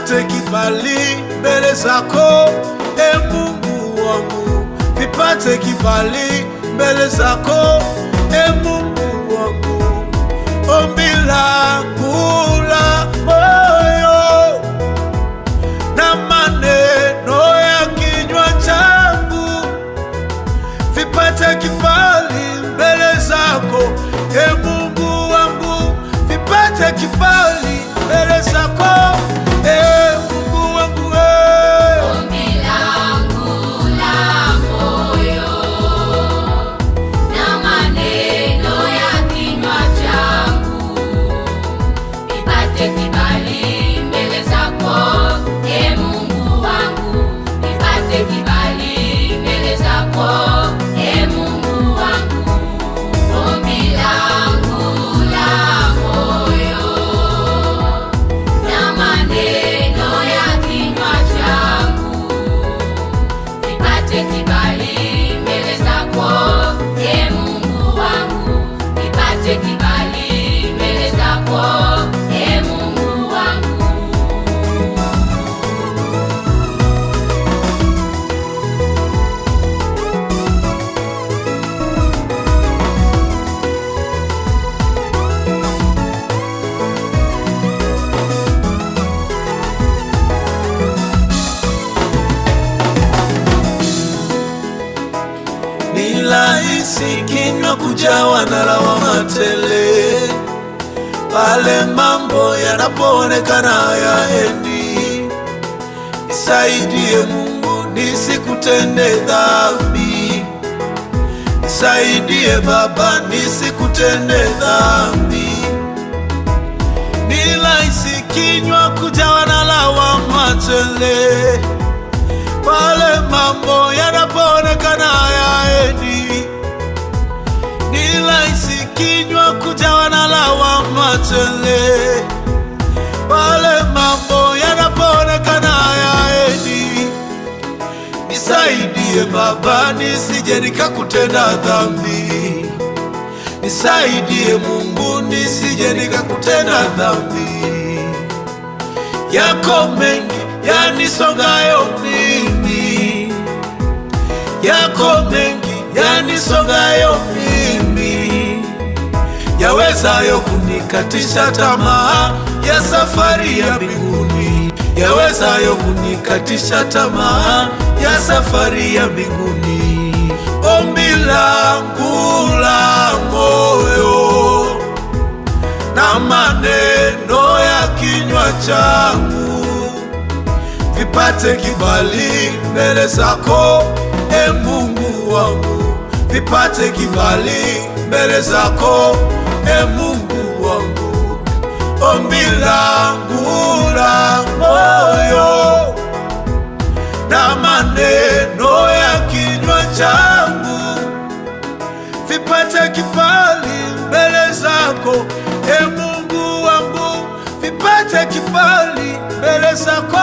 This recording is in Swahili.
vipate kibali mbele zako, e Mungu wangu, vipate kibali mbele zako, e Mungu wangu. Ombi langu la moyo na maneno ya kinywa changu vipate kibali mbele zako, e Mungu wangu, vipate kibali mbele zako, e Mungu wangu. Ombi langu la moyo na maneno ya kinywa changu vipate kibali mbele zako, e Mungu wangu, vipate kibali mbele zako, e Mungu wangu. Ombi langu la moyo na maneno ya kinywa changu vipate kibali mbele zako, e Mungu wangu, vipate kibali mbele zako, e Mungu wangu. Ni rahisi kinywa kujawa na lawama tele pale mambo yanapoonekana hayaendi. Nisaidie Mungu nisikutende dhambi, nisaidie Baba nisikutende dhambi. Ni rahisi kinywa kujawa na lawama tele pale mambo yanapoonekana hayaendi. Ni rahisi kinywa kujawa na lawama tele pale mambo yanapoonekana hayaendi. Nisaidie Baba nisije nikakutenda dhambi, nisaidie Mungu nisije nikakutenda dhambi. Yako mengi yanisongayo mimi, yako mengi yanisongayo mimi, yawezayo kunikatisha tamaa ya safari ya mbinguni, yawezayo kunikatisha tamaa ya safari ya mbinguni. Ombi langu la moyo na maneno ya kinywa changu vipate kibali mbele zako, e Mungu wangu, vipate kibali mbele zako, e Mungu wangu. Ombi langu la moyo na maneno ya kinywa changu vipate kibali mbele zako, e Mungu wangu, vipate kibali mbele zako.